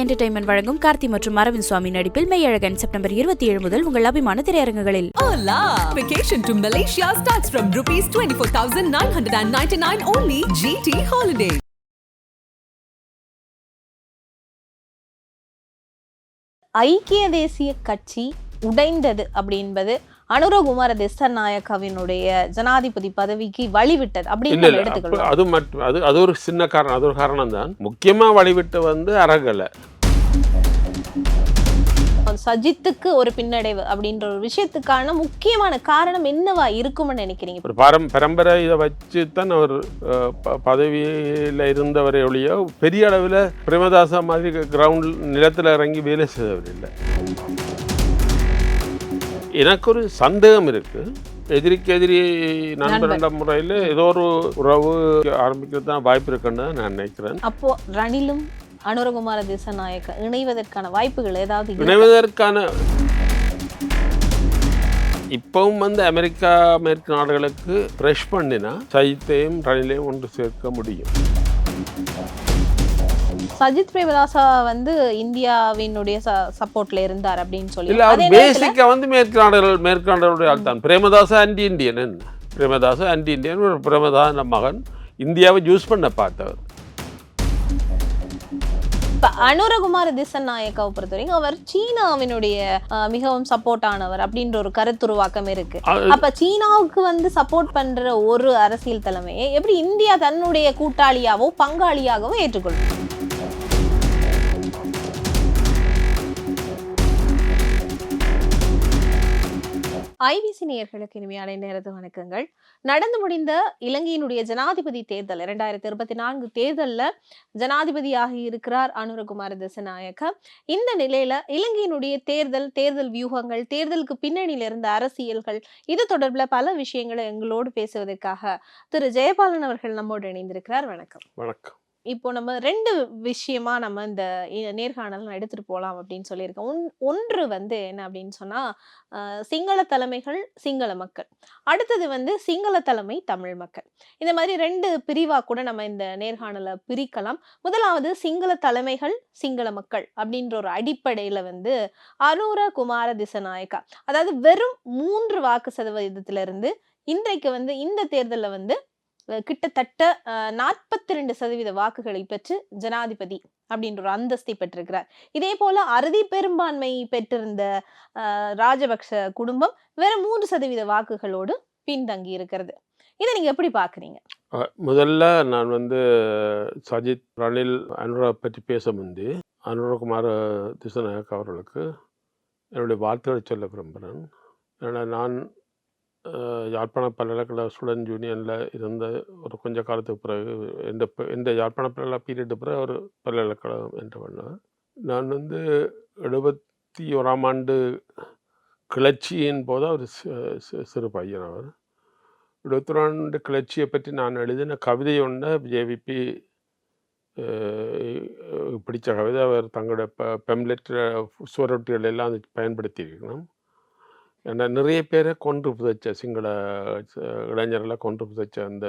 Entertainment வழங்கும் கார்த்தி மற்றும் அரவிந்த் சுவாமி நடிப்பில் மெய்யழகன் செப்டம்பர் 27 முதல் உங்கள் அபிமான திரையரங்குகளில். Hola! Vacation to Malaysia starts from rupees 24,999 only. GT Holiday. ஐக்கிய தேசிய கட்சி உடைந்தது அப்படின்பது அனுரகுமார திஸ்ஸநாயக்கவினுடைய ஜனாதிபதி பதவிக்கு வழிவிட்டது அப்படின்னு எடுத்துக்கலாம். அது ஒரு சின்ன காரணம், அது ஒரு காரணம் தான். முக்கியமா வழிவிட்டு அரகலை சஜித்துக்கு ஒரு பின்னடைவு அப்படின்ற ஒரு விஷயத்துக்கான முக்கியமான காரணம் என்னவா இருக்கும்னு நினைக்கிறீங்க? ஒரு பரம்பரை இதை வச்சு தான் அவர் பதவியில் இருந்தவரை ஒழிய பெரிய அளவில் பிரேமதாசா மாதிரி கிரவுண்ட் நிலத்தில் இறங்கி வேலை செய்தவர் இல்லை. எனக்கு ஒரு சந்தேகம் இருக்கு, எதிரிக்கு எதிரி நண்பர்ன்ற முறையில் ஏதோ ஒரு உறவு ஆரம்பிக்கிறது தான் வாய்ப்பு இருக்குன்னு நான் நினைக்கிறேன். அப்போ ரணிலும் அனுரகுமார திஸ்ஸநாயக்க இணைவதற்கான வாய்ப்புகள் ஏதாவது இணைவதற்கான இப்பவும் அமெரிக்கா மேற்கு நாடுகளுக்கு ப்ரெஷ் பண்ணினா சஜித்தையும் ரணிலையும் ஒன்று சேர்க்க முடியும். சஜித் பிரேமதாசா இந்தியாவினுடைய சப்போர்ட்ல இருந்தார் அப்படின்னு சொல்லி இல்ல, அவர் பேசிக்கா மேற்கு நாடுகளுடைய ஆள் தான். Premadasa anti Indian, Premadasa anti Indian, ஒரு பிரேமதாச மகன் இந்தியாவை யூஸ் பண்ண பார்த்தவர். அனுரகுமார திஸ்ஸநாயக்காவை பொறுத்த வரைக்கும் அவர் சீனாவினுடைய மிகவும் சப்போர்ட் ஆனவர் அப்படின்ற ஒரு கருத்துருவாக்கம் இருக்கு. அப்ப சீனாவுக்கு சப்போர்ட் பண்ற ஒரு அரசியல் தலைமையை எப்படி இந்தியா தன்னுடைய கூட்டாளியாவோ பங்காளியாகவோ ஏற்றுக்கொள்ளும்? ஐபிசி நேயர்களுக்கு இனிமையான நேரத்து வணக்கங்கள். நடந்து முடிந்த இலங்கையினுடைய ஜனாதிபதி தேர்தல் 2024 தேர்தலில் ஜனாதிபதியாக இருக்கிறார் அனுரகுமார திஸ்ஸநாயக்க. இந்த நிலையில இலங்கையினுடைய தேர்தல் வியூகங்கள், தேர்தலுக்கு பின்னணியில இருந்த அரசியல்கள், இது தொடர்பில் பல விஷயங்களை எங்களோடு பேசுவதற்காக திரு ஜெயபாலன் அவர்கள் நம்மோடு இணைந்திருக்கிறார். வணக்கம். வணக்கம். இப்போ நம்ம ரெண்டு விஷயமா நம்ம இந்த நேர்காணல் எடுத்துட்டு போகலாம் அப்படின்னு சொல்லியிருக்கோம். ஒன்று என்ன அப்படின்னு சொன்னா சிங்கள தலைமைகள் சிங்கள மக்கள், அடுத்தது சிங்கள தலைமை தமிழ் மக்கள். இந்த மாதிரி ரெண்டு பிரிவா கூட நம்ம இந்த நேர்காணலை பிரிக்கலாம். முதலாவது சிங்கள தலைமைகள் சிங்கள மக்கள் அப்படின்ற ஒரு அடிப்படையில அனுரகுமார திஸ்ஸநாயக்கா, அதாவது வெறும் 3 வாக்கு சதவீதத்திலிருந்து இன்றைக்கு இந்த தேர்தலில் கிட்டத்தட்ட 42% வாக்குகளை பெற்று ஜனாதிபதி அப்படின்ற ஒரு அந்தஸ்தை பெற்றிருக்கிறார். இதே போல அறுதி பெரும்பான்மை பெற்றிருந்த ராஜபக்ஷ குடும்பம் வெறும் 3% வாக்குகளோடு பின்தங்கி இருக்கிறது. இதை நீங்க எப்படி பாக்குறீங்க? முதல்ல நான் சஜித் ரணில் அனுரா பற்றி பேச முந்தி அனுரகுமார திஸ்ஸநாயக்க அவர்களுக்கு என்னுடைய வாழ்த்துக்களை சொல்ல விரும்புகிறேன். ஏன்னா நான் யாழ்ப்பாண பல்கலைக்கழக ஸ்டூடெண்ட் யூனியனில் இருந்த ஒரு கொஞ்ச காலத்துக்கு பிறகு இந்த யாழ்ப்பாண பல்கலை பீரியடு பிறகு ஒரு பல்கலைக்கழகம் என்று பண்ணேன். நான் 71ஆம் ஆண்டு கிளர்ச்சியின் போது அவர் சிறு பையன். அவர் 71ஆம் ஆண்டு கிளர்ச்சியை பற்றி நான் எழுதின கவிதை ஒன்று ஜேவிபி பிடித்த கவிதை. அவர் தங்களுடைய பெம்லெட் சுவரொட்டிகள் எல்லாம் அதை பயன்படுத்தியிருக்கணும். ஏன்னா நிறைய பேரை கொன்று புதைச்ச சிங்கள இளைஞர்களை கொன்று புதைச்ச அந்த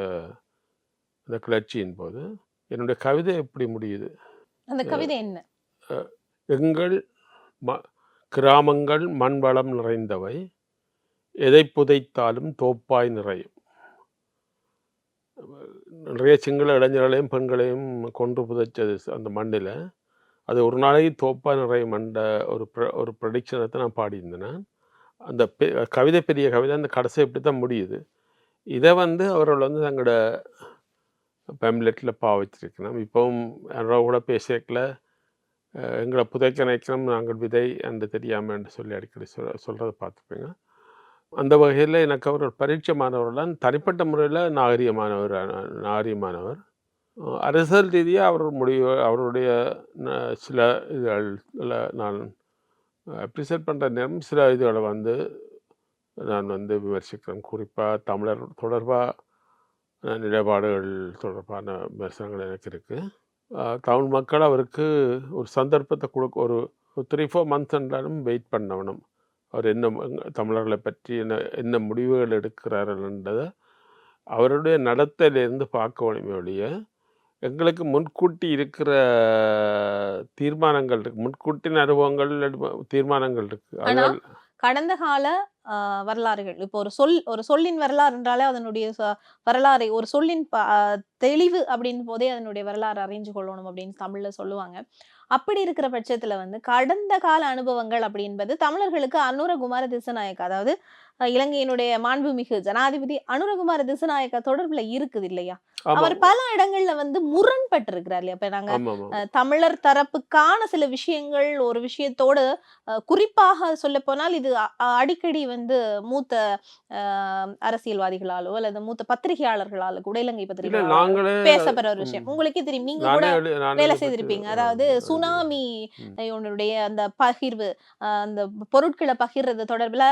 கிளர்ச்சியின் போது என்னுடைய கவிதை எப்படி முடியுது? அந்த கவிதை என்ன? எங்கள் கிராமங்கள் மண் வளம் நிறைந்தவை, எதை புதைத்தாலும் தோப்பாய் நிறையும். நிறைய சிங்கள இளைஞர்களையும் பெண்களையும் கொன்று புதைச்சது அந்த மண்ணில், அது ஒரு நாளைக்கு தோப்பாய் நிறையும் என்ற ஒரு ப்ரெடிக்ஷனை தான் நான் பாடியிருந்தேன். அந்த கவிதை பெரிய கவிதை, அந்த கடைசி எப்படி தான் முடியுது. இதை அவர்கள் தங்களோட பேம்லெட்டில் பாவிச்சிருக்கணும். இப்போவும் யாரோ கூட பேசிக்கல எங்களை புதைக்க நினைக்கணும் நாங்கள் விதை என்று தெரியாமல் என்று சொல்லி அடிக்கடி சொல்கிறத பார்த்துப்பீங்க. அந்த வகையில் எனக்கு அவர் ஒரு பரீட்சமானவர்தான். தனிப்பட்ட முறையில் நாகரிகமானவர். அரசியல் ரீதியாக அவருடைய சில இதுகளில் நான் அப்ரிசியேட் பண்ணுற நேரம் சில இதுகளை நான் விமர்சிக்கிறேன். குறிப்பாக தமிழர் தொடர்பாக நிலைப்பாடுகள் தொடர்பான விமர்சனங்கள் எனக்கு இருக்குது. தமிழ் மக்கள் அவருக்கு ஒரு சந்தர்ப்பத்தை கொடுக்க ஒரு 3-4 மந்த்ஸ் என்றாலும் வெயிட் பண்ணணும். அவர் என்ன தமிழர்களை பற்றி என்ன முடிவுகள் எடுக்கிறார்கள் என்றதை அவருடைய நடத்தையிலேருந்து பார்க்க வேணுமே ஒழிய எங்களுக்கு முன்கூட்டி இருக்கிற தீர்மானங்கள் இருக்கு. முன்கூட்டின அனுபவங்கள், தீர்மானங்கள் இருக்கு. ஆனா அதுகள் கடந்த கால வரலாறுகள் இப்போ ஒரு சொல்லின் வரலாறு என்றாலே அதனுடைய வரலாறை ஒரு சொல்லின் தெளிவு அப்படின்னு போதே அதனுடைய வரலாறு அறிஞ்சு கொள்ளணும் அப்படின்னு தமிழ்ல சொல்லுவாங்க. அப்படி இருக்கிற பட்சத்துல வந்து கடந்த கால அனுபவங்கள் அப்படின்பது தமிழர்களுக்கு அனுரகுமார திசாநாயக்கா, அதாவது இலங்கையினுடைய மாண்புமிகு ஜனாதிபதி அனுரகுமார திசாநாயக்கா தொடர்புல இருக்குது இல்லையா? ஆமா. அவர் பல இடங்கள்ல வந்து முரண்பட்டு இருக்கிறார் இல்லையா? இப்ப நாங்க ஆமாமா. தமிழர் தரப்புக்கான சில விஷயங்கள் ஒரு விஷயத்தோடு குறிப்பாக சொல்லப்போனால் இது அடிக்கடி வந்து மூத்த அரசியல்வாதிகளாலோ அல்லது மூத்த பத்திரிகையாளர்களாலோ கூட இலங்கை இல்ல பத்திரிகையாளர்களாலோ நாங்களே பேசப்படுற ஒரு விஷயம். உங்களுக்கே தெரியும். நீங்க கூட நானே வேலை இத பத்தி செய்திருப்பீங்க. அதாவது சுனாமி உன்னுடைய அந்த பகிர்வு, அந்த பொருட்கள பகிர்றது தொடர்புல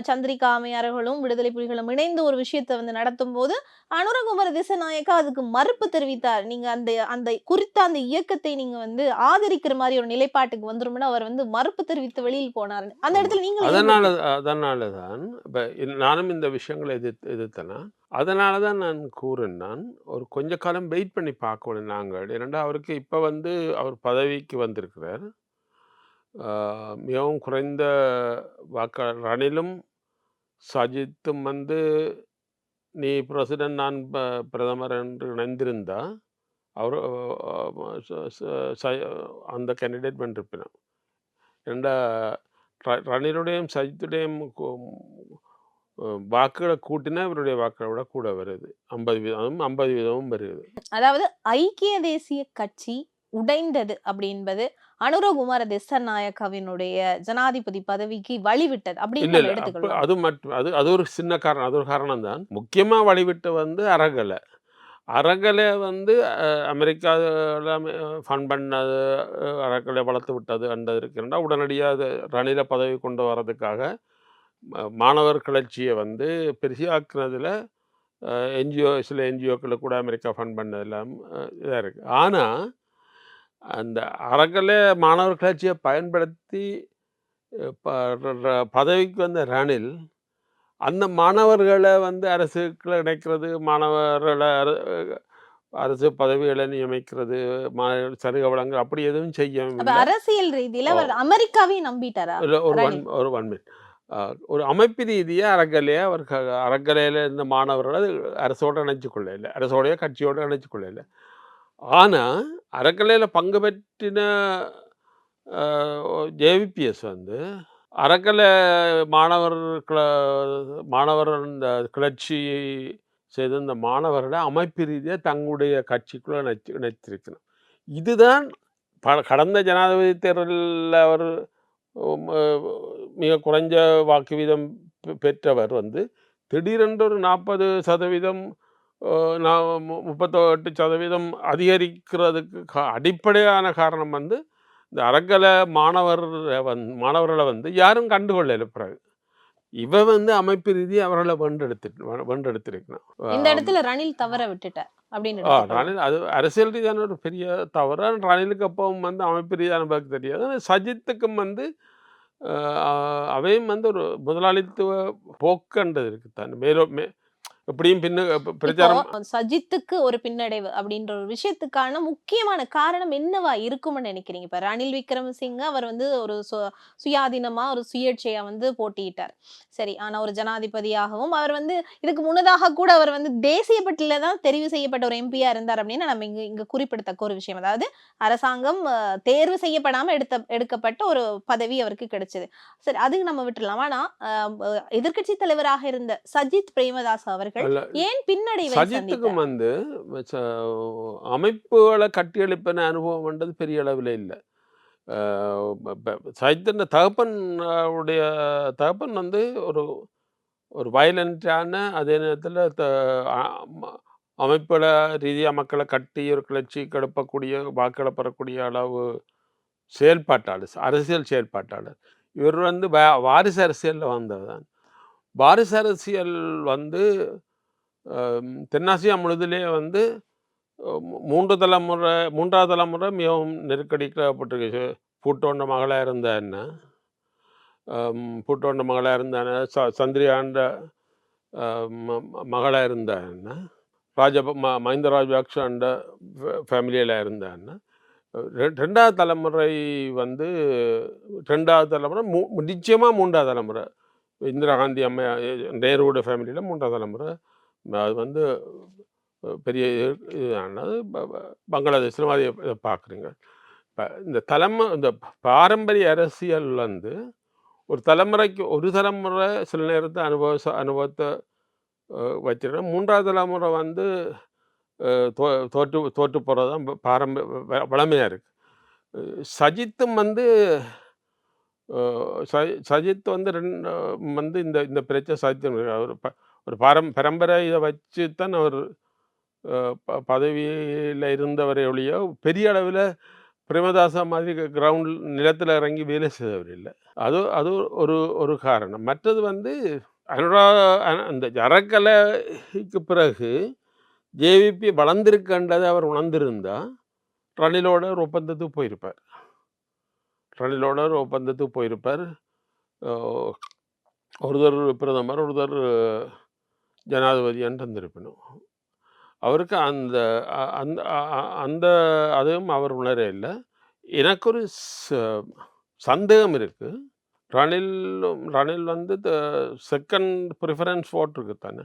சந்திரிகா அம்மையார்களும், விடுதலை புலிகளும் இணைந்து ஒரு விஷயத்த வந்து நடத்தும்போது, அனுரகுமார திசாநாயக்கா அதுக்கு மறுப்பு தெரிவித்தார். நீங்க அந்த அந்த குறித்த அந்த இயக்கத்தை நீங்க வந்து ஆதரிக்கிற மாரி ஒரு நிலைப்பாட்டுக்கு வந்துரும்னு அவர் வந்து மறுப்பு தெரிவித்து வெளியில் போனாருன்னு. அந்த ஆமா. இடத்துல நீங்களும் அதனால இருந்திருப்பீங்க. அதனால தான் இப்ப நானும் இந்த விஷயங்கள எதிர்த்தேனா, அதனால தான் நான் கூறினான், ஒரு கொஞ்ச காலம் வெயிட் பண்ணி பார்க்கணும் நாங்கள். ஏனென்றா அவருக்கு இப்ப வந்து அவர் பதவிக்கு வந்திருக்கிறார். ஆ மிகவும் குறைந்த வாக்காளர் ரணிலும், சஜித்தும் வந்து நீ பிரசிடென்ட் நான் பிரதமர் என்று இணைந்திருந்தா, அவரு ச ச ச அந்த கேண்டிடேட் வென்றிருப்பினார். ஏன்டா ரணிலுடையும் சஜித்துடையும் வாக்குகளை கூட்டினா இவருடைய வாக்களை விட கூட வருது. 50% 50% வருது. அதாவது ஐக்கிய தேசிய கட்சி உடைந்தது அப்படின்பது அனுரகுமார திசாநாயக்காவினுடைய ஜனாதிபதி பதவிக்கு வழிவிட்டது அப்படின்னு இல்ல, நம்ம இல்ல. எடுத்துக்கொள்ளலாம். அது மட்டும் அது ஒரு சின்ன காரணம். அது ஒரு காரணம் தான். முக்கியமா வழிவிட்டு வந்து அறகலை. அறகலை வந்து அமெரிக்கால ஃபண்ட் பண்ணது, அறகலை வளர்த்து விட்டது அண்டது இருக்குன்னா, உடனடியா அது ரணில பதவி கொண்டு வரதுக்காக மாணவர் கிளர்ச்சிய வந்து பெரிசாக்குனதுல சில என்ஜிஓக்கள கூட அமெரிக்கா ஃபண்ட் பண்ணதெல்லாம் இதா இருக்கு. ஆனா, அந்த அறகலை மாணவர் கிளர்ச்சிய பயன்படுத்தி ப பதவிக்கு வந்த ரணில், அந்த மாணவர்கள வந்து அரசுக்குள்ள இணைக்கிறது, மாணவர்கள அரசு பதவிகள நியமிக்கிறது, சலுகை வழங்க அப்படி எதுவும் செய்யவும் அப்ப இல்ல. அரசியல் ரீதியில ஓ! அவர் அமெரிக்காவையும் நம்பிட்டாரா இல்ல ரணில்? ஒரு 1 மினிட். ஒரு அமைப்பு ரீதியா அறக்கலையா அவர் அறக்கலையில இருந்த மாணவர்கள அரசோட இணைச்சுக் கொள்ளல. அரசோடயோ கட்சியோட இணைச்சுக் கொள்ளல. ஆனா, அறக்கலையில பங்கு பெற்றின அ ஜேவிபிஎஸ் வந்து அறக்கலை மாணவர் கிள மாணவர் இந்த கிளர்ச்சி செய்த இந்த மாணவர்கள அமைப்பு ரீதியா தங்களுடைய கட்சிக்குள்ள இணைத்திருக்கணும். இதுதான் கடந்த ஜனாதிபதி தேர்தல்ல அவர் ம மிக குறைஞ்ச வாக்கு வீதம் பெற்றவர் வந்து திடீரென்று ஒரு 40% நா 38% அதிகரிக்கிறதுக்கு அடிப்படையான காரணம் வந்து இந்த அறக்கலை மாணவர்கள வந்து யாரும் கண்டுகொள்ளல பிறகு. இவ வந்து அமைப்பு ரீதியா அவர்கள வென்றெடுத்திருக்கணும். இந்த இடத்துல ரணில் தவற விட்டுட்டார் அப்படின்னு ரணில் எடுத்துக்கொள்ளலாம். அது அரசியல் ரீதியான ஒரு பெரிய தவறு. ரணிலுக்கு அப்பவும் வந்து அமைப்பு ரீதியான நமக்கு தெரியாது. ஆனா சஜித்துக்கும் வந்து அ அவையும் வந்து ஒரு முதலாளித்துவ போக்குன்றது இருக்குத்தான். எப்படியும் இப்போ பிரச்சாரம் சஜித்துக்கு ஒரு பின்னடைவு அப்படின்ற ஒரு விஷயத்துக்கான முக்கியமான காரணம் என்னவா இருக்கும்னு நினைக்கிறீங்க? இப்ப ரணில் விக்ரமசிங்க அவர் வந்து ஒரு சுயாதீனமா ஒரு சுயேட்சையா வந்து போட்டியிட்டார். சரி. ஆனா ஒரு ஜனாதிபதியாகவும் அவர் வந்து இதுக்கு முன்னதாக கூட அவர் வந்து தேசிய பட்டியல தான் தெரிவு செய்யப்பட்ட ஒரு எம்பியா இருந்தார் அப்படின்னு நம்ம இங்க இங்க குறிப்பிடத்தக்க ஒரு விஷயம். அதாவது அரசாங்கம் தேர்வு செய்யப்படாம எடுக்கப்பட்ட ஒரு பதவி அவருக்கு கிடைச்சது. சரி, அதுக்கு நம்ம விட்டுறலாம். ஆனா எதிர்க்கட்சி தலைவராக இருந்த சஜித் பிரேமதாஸ் அவர்கள் அல்ல ஏன் பின்னடைவை சஜித்துக்கும் சந்தித்தார்? வந்து ச அமைப்புகள கட்டியெழுப்பின அனுபவம்ன்றது பெரிய அளவில இல்ல. அ சஜித்தின் தகப்பன் உடைய தகப்பன் வந்து ஒரு ஒரு வயலன்ட்டான அதே நேரத்தில அ ம அமைப்புகள ரீதியா மக்கள கட்டி ஒரு கிளர்ச்சிக்கு எழுப்பக்கூடிய, வாக்குகள பெறக்கூடிய அளவு செயல்பாட்டாளர், அரசியல் செயல்பாட்டாளர். இவர் வந்து வாரிசு அரசியல்ல வந்தவர் தான். வாரிசு அரசியல் வந்து தென்னாசியா முழுதிலே வந்து 3வது தலைமுறை மிகவும் நெருக்கடிக்கப்பட்டிருக்கு. பூட்டோண்ட மகளா இருந்த என்ன, பூட்டோண்ட மகளா இருந்த சந்திரியாண்ட அ ம மகளா இருந்த என்ன, மஹிந்த ராஜபக்ஷ ஃபேமிலியில் இருந்தான்னா 2வது தலைமுறை வந்து 2வது தலைமுறை நிச்சயமாக 3வது தலைமுறை இந்திரா காந்தி அம்மா நேருவோட ஃபேமிலியில் 3வது தலைமுறை அது வந்து பெரிய இதானது பங்களாதேஷில் அதை பார்க்குறீங்க. இப்போ இந்த பாரம்பரிய அரசியல் வந்து ஒரு தலைமுறைக்கு ஒரு தலைமுறை சில நேரத்தை அனுபவத்தை வச்சிருக்கேன். 3வது தலைமுறை வந்து தோற்று போகிறது தான் வளமையாக இருக்குது. சஜித்தும் வந்து சஜித் வந்து வந்து இந்த பிரச்சனை சஜித் அவர் ஒரு பரம்பரை இதை வச்சு தான் அவர் பதவியில் இருந்தவரை ஒழிய பெரிய அளவில் பிரேமதாசா மாதிரி கிரவுண்ட் நிலத்தில் இறங்கி வேலை செய்தவர் இல்லை. அது ஒரு காரணம். மற்றது வந்து அந்த அறக்கலைக்கு பிறகு ஜேவிபி வளர்ந்திருக்கின்றதை அவர் உணர்ந்திருந்தா ரணிலோட ஒரு ஒப்பந்தத்துக்கு போயிருப்பார். ஒருத்தர் பிரதமர், ஒருத்தர் ஜனாதிபதியான்னு தந்திருக்கணும். அவருக்கு அந்த அந்த அந்த அதுவும் அவர் உணர இல்லை. எனக்கு ஒரு சந்தேகம் இருக்குது. ரணில் வந்து செகண்ட் ப்ரிஃபரன்ஸ் ஓட் இருக்குது தானே,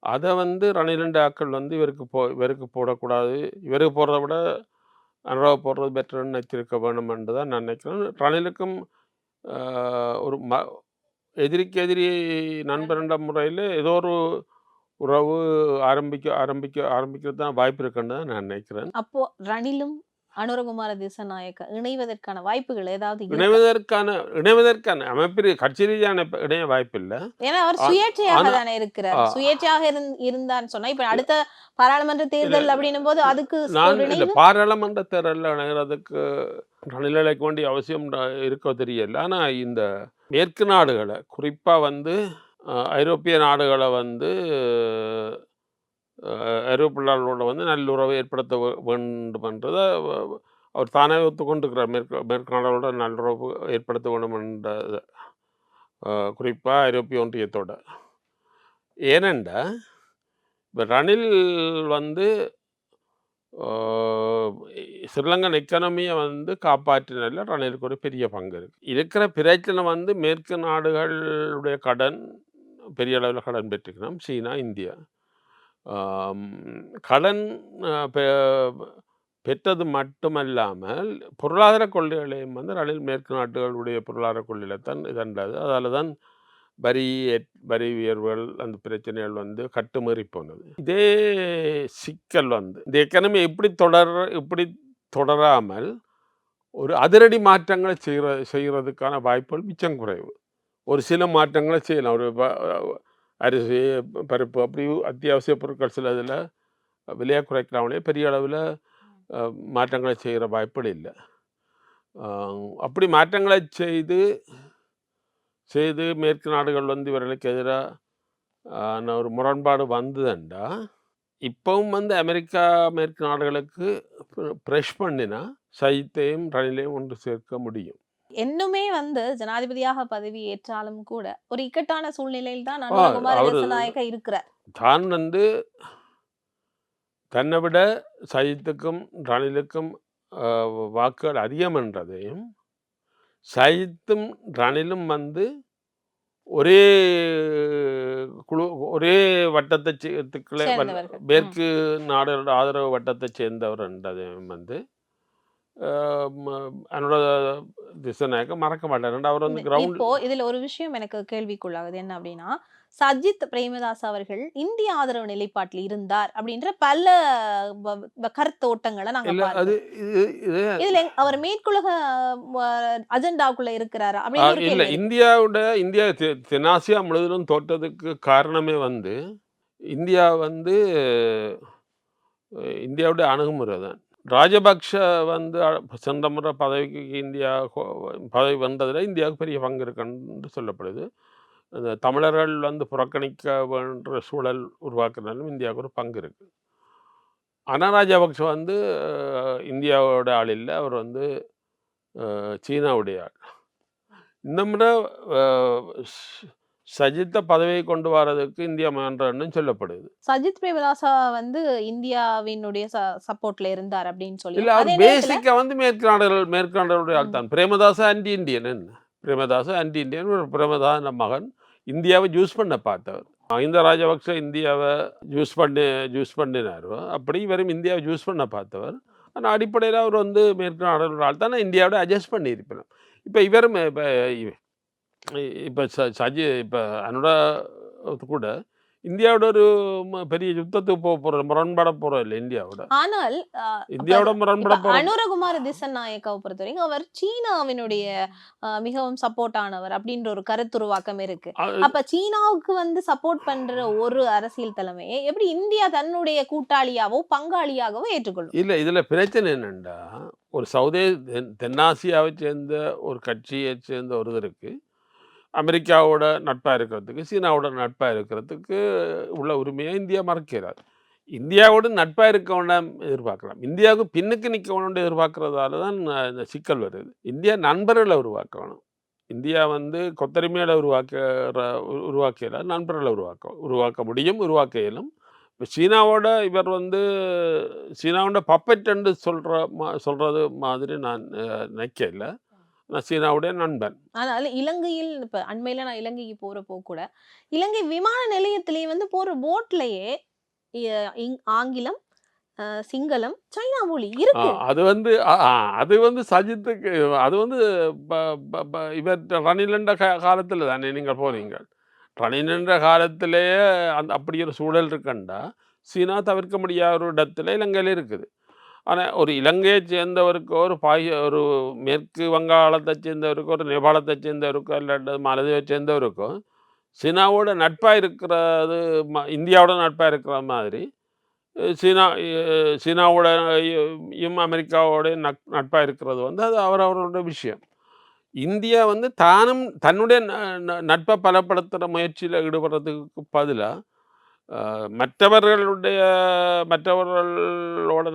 அதை வந்து ரணிலண்ட ஆக்கள் வந்து இவருக்கு போடக்கூடாது, இவருக்கு போடுறத விட அனுராவை போடுறது பெட்டர்னு நினச்சிருக்க வேணுமென்று தான் நான் நினைக்கிறேன். ரணிலுக்கும் ஒரு எதிரிக்கு எதிரி நண்பர்ன்ற முறையில் ஏதோ ஒரு உறவு ஆரம்பிக்கிறது தான் வாய்ப்பு இருக்குன்னு தான் நான் நினைக்கிறேன். அப்போ ரணிலும் அனுரகுமார திசாநாயக்க இணைவதற்கான வாய்ப்புகள் ஏதாவது இணைவதற்கான அமைப்பில் கட்சி ரீதியான இணைய வாய்ப்பு இல்லை. ஏன்னா அவர் சுயேட்சையாக தானே இருக்கிறார். சுயேட்சையாக இருந்தான்னு சொன்னா இப்ப அடுத்த பாராளுமன்ற தேர்தல் அப்படின்னும் போது அதுக்கு பாராளுமன்ற தேர்தலில் இணைகிறதுக்கு ரணிலுக்கு வேண்டிய அவசியம் இருக்க தெரியல. ஆனா இந்த மேற்கு நாடுகளை குறிப்பா வந்து ஐரோப்பிய நாடுகளை வந்து ஐரோப்பியர்களோட வந்து நல்லுறவை ஏற்படுத்த வேண்டுமென்றதை அவர் தானே ஒத்துக்கொண்டிருக்கிறார். மேற்கு நாடுகளோட நல்லுறவு ஏற்படுத்த வேண்டும் என்றதை குறிப்பாக ஐரோப்பிய ஒன்றியத்தோட. ஏனெண்டா இப்போ ரணில் வந்து ஸ்ரீலங்கன் எக்கானமியை வந்து காப்பாற்றினதில் ரணிலுக்கு ஒரு பெரிய பங்கு இருக்குது. இருக்கிற பிரச்சனை வந்து மேற்கு நாடுகளுடைய கடன் பெரிய அளவில் கடன் பெற்றுக்கணும். சீனா, இந்தியா கடன் பெற்றது மட்டுமல்லாமல் பொருளாதார கொள்கைகளையும் வந்து ரணில் மேற்கு நாடுகளுடைய பொருளாதார கொள்கையில தான் இதன்றது. அதால் தான் வரி உயர்வுகள் அந்த பிரச்சனைகள் வந்து கட்டுமீறி போனது. இதே சிக்கல் வந்து இந்த எக்கனமி இப்படி தொடராமல் ஒரு அதிரடி மாற்றங்களை செய்கிறதுக்கான வாய்ப்புகள் மிச்சம் குறைவு. ஒரு சில மாற்றங்களை செய்யலாம். ஒரு அரிசி, பருப்பு அப்படி அத்தியாவசிய பொருட்கள் சில இதில் விலையை குறைக்கிறாங்களே பெரிய அளவில் மாற்றங்களை செய்கிற வாய்ப்புகள் இல்லை. அப்படி மாற்றங்களை செய்து மேற்கு நாடுகள் வந்து இவர்களுக்கு எதிராக ஒரு முரண்பாடு வந்ததுண்டா இப்பவும் வந்து அமெரிக்கா மேற்கு நாடுகளுக்கு ப்ரெஷ் பண்ணினா சஜித்தையும் ரணிலையும் ஒன்று சேர்க்க முடியும். இன்னுமே வந்து ஜனாதிபதியாக பதவி ஏற்றாலும் கூட ஒரு இக்கட்டான சூழ்நிலையில் தான் அனுரகுமார திசாநாயக்க இருக்கிறார். தான் வந்து தன்னை விட சஜித்துக்கும் ரணிலுக்கும் வாக்குகள் அதிகம் என்றதையும் சஜித்தும் ரணிலும் வந்து ஒரே வட்டத்தை மேற்கு நாடுகளோட ஆதரவு வட்டத்தை சேர்ந்தவர் என்றதையும் வந்து திசாநாயக்க மறக்க மாட்டார். அவர் வந்து கிரவுண்ட். இப்போ இதுல ஒரு விஷயம் எனக்கு கேள்விக்குள்ளாகுது. என்ன அப்படின்னா, சஜித் பிரேமதாஸ் அவர்கள் இந்திய ஆதரவு நிலைப்பாட்டில் இருந்தார் அப்படின்ற பல கருத்தோட்டங்களை நாங்க பார்த்தோம். இதுல அவர் மேற்குலக அஜெண்டாக்குள்ள இருக்கிறாரா அப்படின்னு இல்ல. இந்தியா தென்னாசியா முழுவதும் தோற்றதுக்கு காரணமே வந்து இந்தியா வந்து இந்தியாவுடைய அணுகுமுறை தான். ராஜபக்ஷ வந்து சென்ற முறை பதவி வந்ததில் இந்தியாவுக்கு பெரிய பங்கு இருக்குன்னு சொல்லப்படுது. அந்த தமிழர்கள் வந்து புறக்கணிக்க வேண்ட சூழல் உருவாக்குறதுனாலும் இந்தியாவுக்கு ஒரு பங்கு இருக்குது. ஆனால் ராஜபக்ஷ வந்து இந்தியாவோட ஆள் இல்லை, அவர் வந்து சீனாவுடைய ஆள். இந்த முறை சஜித்தை பதவியை கொண்டு வரதுக்கு இந்தியா முயன்றன்னு சொல்லப்படுது. சஜித் பிரேமதாசா வந்து இந்தியாவினுடைய சப்போர்ட்ல இருந்தார் அப்படின்னு சொல்லி இல்ல அவர் அதே நேரத்துல பேசிக்கா வந்து மேற்கு நாடுகளுடைய ஆள் தான். பிரேமதாசா ஆன்டி இந்தியன் என்ன? Premadasa anti Indian. ஒரு பிரேமதாச மகன் இந்தியாவை ஜூஸ் பண்ண பார்த்தவர். மஹிந்த ராஜபக்ச இந்தியாவை ஜூஸ் பண்ணினாரோ அப்படி இவரும் இந்தியாவை ஜூஸ் பண்ண பார்த்தவர். ஆனால் அடிப்படையில் அவர் வந்து மேற்கு நாடுகளோட ஆள் தான். இந்தியாவோட அட்ஜஸ்ட் பண்ணியிருப்பினோம். இப்போ இவரும் இப்போ இப்போ அனுரா கூட இந்தியாவோட ஒரு பெரிய யுத்தத்துக்கு போற முரண்பட போறோம் இல்லை இந்தியாவோட. ஆனால் இந்தியாவோட முரண்பட போறோம். அனுரகுமார திசநாயக்காவை பொறுத்தவரைக்கும் அவர் சீனாவினுடைய மிகவும் சப்போர்ட் ஆனவர் அப்படின்ற ஒரு கருத்துருவாக்கம் இருக்கு. அப்ப சீனாவுக்கு வந்து சப்போர்ட் பண்ற ஒரு அரசியல் தலைமையை எப்படி இந்தியா தன்னுடைய கூட்டாளியாவோ பங்காளியாகவோ ஏற்றுக்கொள்ளும்? இல்ல இதுல பிரச்சனை என்னண்டா, ஒரு தென்னாசியாவை சேர்ந்த ஒரு கட்சியை சேர்ந்த ஒருவருக்கு அமெரிக்காவோட நட்பாக இருக்கிறதுக்கு சீனாவோட நட்பாக இருக்கிறதுக்கு உள்ள உரிமையை இந்தியா மறக்கிறார். இந்தியாவோட நட்பாக இருக்க வேண்டாம் எதிர்பார்க்கலாம். இந்தியாவுக்கு பின்னுக்கு நிற்க வேணும்னு எதிர்பார்க்கறதால தான் இந்த சிக்கல் வருது. இந்தியா நண்பர்களை உருவாக்கணும். இந்தியா வந்து கொத்தரிமையோட உருவாக்கல நண்பர்களை உருவாக்க முடியும், உருவாக்க இயலும். இப்போ சீனாவோட இவர் வந்து சீனாவோட பப்பெட் என்று சொல்றது மாதிரி நான் நினைக்கல. நான் சீனாவுடைய நண்பன். அதனால இலங்கையில் இப்ப அண்மையில நான் இலங்கைக்கு போறப்போ கூட இலங்கை விமான நிலையத்திலேயே வந்து போற போட்லயே ஆங்கிலம், சிங்களம், சைனா மொழி இருக்கு. அது வந்து சஜித்துக்கு அது வந்து இவர் ரணிலண்ட காலத்தில் தானே நீங்கள் போறீங்க. ரணிலண்ட காலத்திலேயே அப்படி ஒரு சூழல் இருக்குண்டா சீனா தவிர்க்க முடியாத ஒரு இடத்துல இலங்கையில் இருக்குது. ஆனால் ஒரு இலங்கையை சேர்ந்தவருக்கோ ஒரு மேற்கு வங்காளத்தை சேர்ந்தவருக்கோ ஒரு நேபாளத்தை சேர்ந்தவருக்கோ இல்லாட்ட மாலதீவை சேர்ந்தவருக்கோ சீனாவோட நட்பாக இருக்கிறது இந்தியாவோட நட்பாக இருக்கிற மாதிரி சீனாவோடையும் அமெரிக்காவோடைய நட்பாக இருக்கிறது வந்து அது அவரவரோட விஷயம். இந்தியா வந்து தானும் தன்னுடைய நட்பை பலப்படுத்துகிற முயற்சியில் ஈடுபடுறதுக்கு பதிலாக மற்றவர்களோட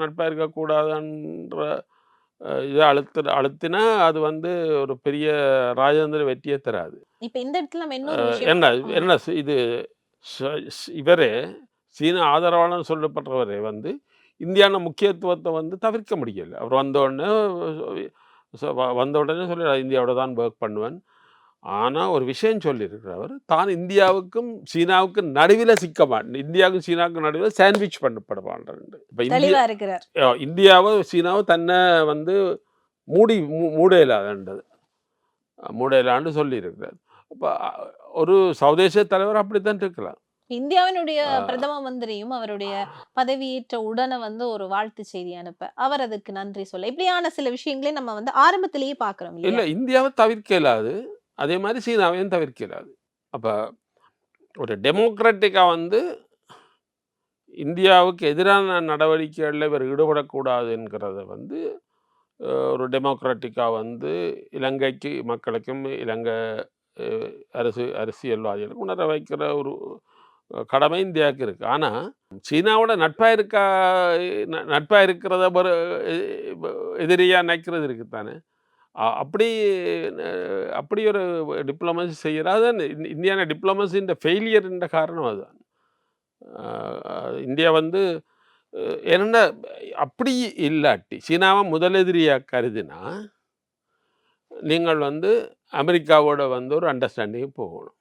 நட்பாக இருக்கக்கூடாதுன்ற இதை அழுத்தினா அது வந்து ஒரு பெரிய ராஜேந்திர வெற்றியை தராது. இப்ப இந்த இடத்துல நம்ம இன்னொரு என்ன இது இவரே சீன ஆதரவாளர் சொல்லப்படுறவரே வந்து இந்தியான முக்கியத்துவத்தை வந்து தவிர்க்க முடியல. அவர் வந்த உடனே சொல்லி இந்தியாவோட தான் ஒர்க் பண்ணுவேன். ஆனால் ஒரு விஷயம் சொல்லியிருக்கிறவர் தான் இந்தியாவுக்கும் சீனாவுக்கும் நடுவில் சிக்க மாட்டேன், இந்தியாவுக்கும் சீனாவுக்கும் நடுவில் சாண்ட்விச் பண்ணப்பட மாட்டேன். இப்போ இந்தியாவை சீனாவை தன்னை வந்து மூடையிலான்னு சொல்லியிருக்கிறார். இப்போ ஒரு சர்வதேச தலைவர் அப்படித்தான் இருக்கலாம். இந்தியாவினுடைய பிரதம மந்திரியும் அவருடைய பதவியேற்ற உடனே வந்து ஒரு வாழ்த்து செய்தி அனுப்ப அவர் அதுக்கு நன்றி சொல்ல இப்படியான சில விஷயங்களே நம்ம வந்து ஆரம்பத்திலேயே பார்க்கிறோம். இல்லை இந்தியாவை தவிர்க்க இயலாது, அதே மாதிரி சீனாவையும் தவிர்க்கிறாது. அப்போ ஒரு டெமோக்ராட்டிக்காக வந்து இந்தியாவுக்கு எதிரான நடவடிக்கைகளில் இவர் ஈடுபடக்கூடாதுங்கிறத வந்து ஒரு டெமோக்ராட்டிக்காக வந்து இலங்கைக்கு மக்களுக்கும் இலங்கை அரசியல்வாதிகளுக்கும் உணர வைக்கிற ஒரு கடமை இந்தியாவுக்கு இருக்குது. ஆனால் சீனாவோட நட்பாக இருக்கிறத எதிரியாக நினைக்கிறது இருக்குது தானே. அப்படி ஒரு டிப்ளமசி செய்கிறாது. இந்தியான டிப்ளமசின்ற ஃபெயிலியர்ன்ற காரணம் அதுதான். இந்தியா வந்து என்ன அப்படி இல்லாட்டி சீனாவை முதலெதிரியாக கருதினா நீங்கள் வந்து அமெரிக்காவோட வந்து ஒரு அண்டர்ஸ்டாண்டிங் போகணும்.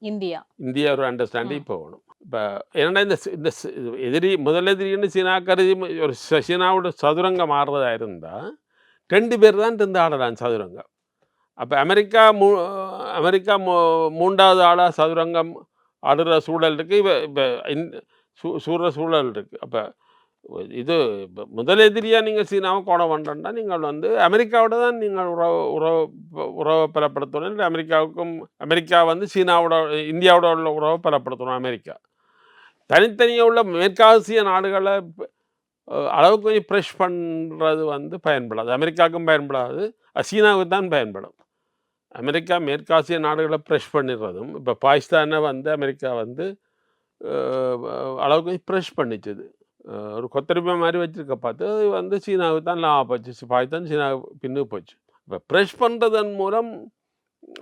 இந்தியா ஒரு அண்டர்ஸ்டாண்டிங் போகணும். இப்போ என்னென்னா இந்த முதலெதிரின்னு சீனா கருதி ஒரு சீனாவோட சதுரங்கம் ஆடுறதா இருந்தால் 2 பேர் தான் இருந்து ஆடலாம் சதுரங்கம். அப்போ அமெரிக்கா 3வது ஆளாக சதுரங்கம் ஆடுற சூழல் இருக்குது. இப்போ சூழல் இருக்குது. அப்போ இது முதலெதிரியாக நீங்கள் சீனாவை கோண வேண்டாம்னா நீங்கள் வந்து அமெரிக்காவோட தான் நீங்கள் உறவை பலப்படுத்தணும். இல்லை அமெரிக்கா வந்து இந்தியாவோட உள்ள உறவை பலப்படுத்தணும். அமெரிக்கா தனித்தனியாக உள்ள மேற்காசிய நாடுகளை அளவுக்கு கொஞ்சம் ப்ரெஷ் பண்ணுறது வந்து பயன்படாது. அமெரிக்காவுக்கும் பயன்படாது, சீனாவுக்கு தான் பயன்படும். அமெரிக்கா மேற்காசிய நாடுகளை ப்ரெஷ் பண்ணிடுறதும் இப்போ பாகிஸ்தானை வந்து அமெரிக்கா வந்து அளவுக்கு கொஞ்சம் ப்ரெஷ் பண்ணிச்சுது. ஒரு கொத்தரிமை மாதிரி வச்சுருக்க பார்த்து அது வந்து சீனாவுக்கு தான் லாபம் போச்சு. பாகிஸ்தான் சீனாவுக்கு பின்னுக்கு போச்சு. இப்போ ப்ரெஷ் பண்ணுறதன் மூலம்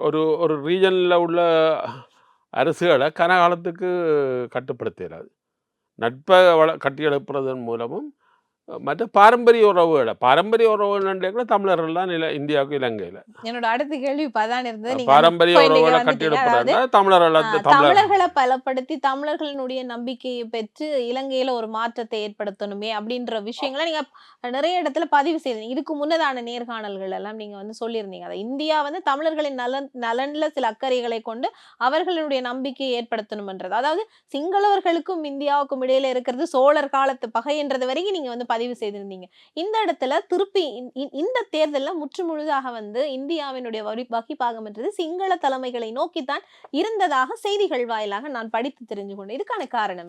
ஒரு ரீஜனில் உள்ள அரசுகளை கனகாலத்துக்கு கட்டுப்படுத்திடாது. நட்பை கட்டியெழுப்புறதன் மூலமும் மற்ற பாரம்பரிய உறவுகள் கூட தமிழர்கள் இந்தியாவுக்கு இலங்கையில் என்னோட அடுத்த கேள்வி இப்பதான் இருந்தது. நீங்க பாரம்பரிய point க்கு உறவுகளை வந்துட்டீங்க. கட்டியெழுப்புறதுனா அதாவது தமிழர்கள் தமிழர்களை பலப்படுத்தி தமிழர்களுடைய நம்பிக்கையை பெற்று இலங்கையில ஒரு மாற்றத்தை ஏற்படுத்தணுமே அப்படின்ற விஷயங்களை நீங்க நிறைய இடத்துல பதிவு செய்தீங்க. இதுக்கு முன்னதான நேர்காணல்கள் எல்லாம் நீங்க வந்து சொல்லியிருந்தீங்க. அதை இந்தியா வந்து தமிழர்களின் நலன்ல சில அக்கறைகளை கொண்டு அவர்களுடைய நம்பிக்கையை ஏற்படுத்தணும்ன்றது. அதாவது சிங்களவர்களுக்கும் இந்தியாவுக்கும் இடையில இருக்கிறது சோழர் காலத்து பகைன்றது வரைக்கும் நீங்க வந்து பதிவு செய்திருந்தீங்க. இந்த இடத்துல திருப்பி இந்த தேர்தல்ல முற்றுமுழுதாக வந்து இந்தியாவினுடைய வகிபாகம் என்றது சிங்கள தலைமைகளை நோக்கித்தான் இருந்ததாக செய்திகள் வாயிலாக நான் படித்து தெரிஞ்சு கொண்டேன். இதுக்கான காரணம்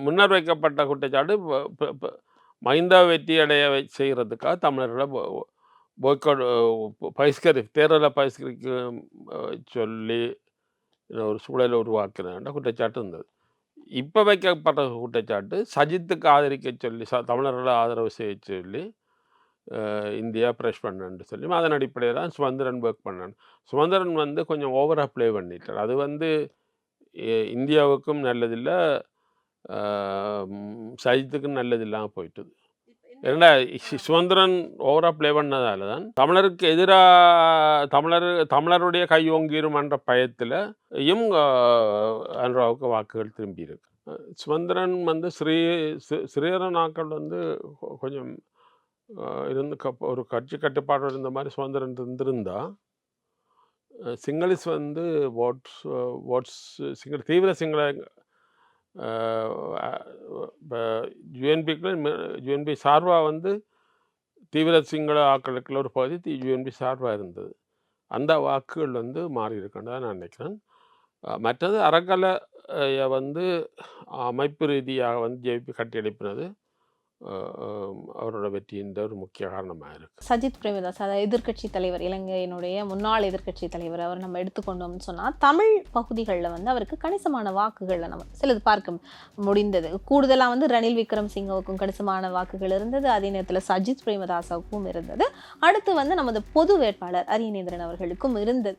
முன்னர் வைக்கப்பட்ட குற்றச்சாட்டு மைந்தா வெற்றி அடைய செய்யறதுக்காக தமிழர்களை தேர்தலை பகிஷ்கரிக்க சொல்லி ஒரு சூழலை உருவாக்குற குற்றச்சாட்டு இருந்தது. இப்போ வைக்கப்பட்ட குற்றச்சாட்டு சஜித்துக்கு ஆதரிக்க சொல்லி தமிழர்களை ஆதரவு செய்ய சொல்லி இந்தியா ப்ரெஷ் பண்ணு சொல்லி அதன் அடிப்படையில் தான் சுமந்திரன் ஒர்க் பண்ணான். சுமந்திரன் வந்து கொஞ்சம் ஓவராக ப்ளே பண்ணிட்டார். அது வந்து இந்தியாவுக்கும் நல்லதில்லை, சஜித்துக்கும் நல்லதில்லாமல் போயிட்டுது. ஏன்னா சுமந்திரன் ஓவராக ப்ளே பண்ணதால தான் தமிழருக்கு எதிராக தமிழருடைய கையோங்கிருமன்ற பயத்திலையும் அனுராவுக்கு வாக்குகள் திரும்பி இருக்கு. சுமந்திரன் வந்து ஸ்ரீதரன் ஆக்கள் வந்து கொஞ்சம் இருந்து ஒரு கட்சி கட்டுப்பாடு இருந்த மாதிரி சுதந்திரன் இருந்திருந்தா சிங்களஸ் வந்து ஓட்ஸ் தீவிர சிங்கள யுஎன்பி சார்பாக வந்து தீவிர சிங்கள ஆக்களுக்குள்ள ஒரு பகுதி யுஎன்பி சார்பாக இருந்தது. அந்த வாக்குகள் வந்து மாறி இருக்குன்னு நான் நினைக்கிறேன். மற்றது அறக்கலை வந்து அமைப்பு ரீதியாக வந்து ஜேபி கட்டியெழுப்பினது அவரோட வெற்றியின் ஒரு முக்கிய காரணமாக இருக்கு. சஜித் பிரேமதாஸ், அதாவது எதிர்கட்சி தலைவர், இலங்கையினுடைய முன்னாள் எதிர்கட்சி தலைவர், அவர் நம்ம எடுத்துக்கொண்டோம்னு சொன்னால் தமிழ் பகுதிகளில் வந்து அவருக்கு கணிசமான வாக்குகளில் நம்ம சிலது பார்க்க முடிந்தது. கூடுதலாக வந்து ரணில் விக்ரமசிங்கவுக்கும் கணிசமான வாக்குகள் இருந்தது. அதே நேரத்தில் சஜித் பிரேமதாசாவுக்கும் இருந்தது. அடுத்து வந்து நமது பொது வேட்பாளர் அரியநேந்திரன் அவர்களுக்கும் இருந்தது.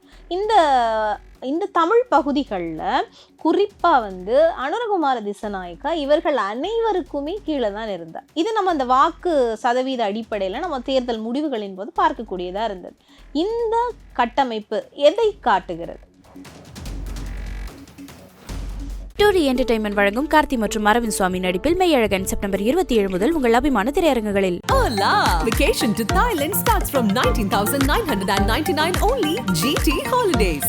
இந்த தமிழ் பகுதிகளில் குறிப்பாக வந்து அனுரகுமார திசநாயக்கா இவர்கள் அனைவருக்குமே கீழே தான் இருந்தார். இது நம்ம அந்த வாக்கு சதவீத அடிப்படையில் நம்ம தேர்தல் முடிவுகளின் போது பார்க்கக்கூடியதாக இருந்தது. இந்த கட்டமைப்பு எதை காட்டுகிறது? டூரி என்டர்டைன்மெண்ட் வழங்கும் கார்த்தி மற்றும் அரவிந்த் சுவாமி நடிப்பில் மெய்யழகன் செப்டம்பர் 27 முதல் உங்கள் அபிமான திரையரங்குகளில். Hola! Vacation to Thailand starts from 19,999 only GT Holidays.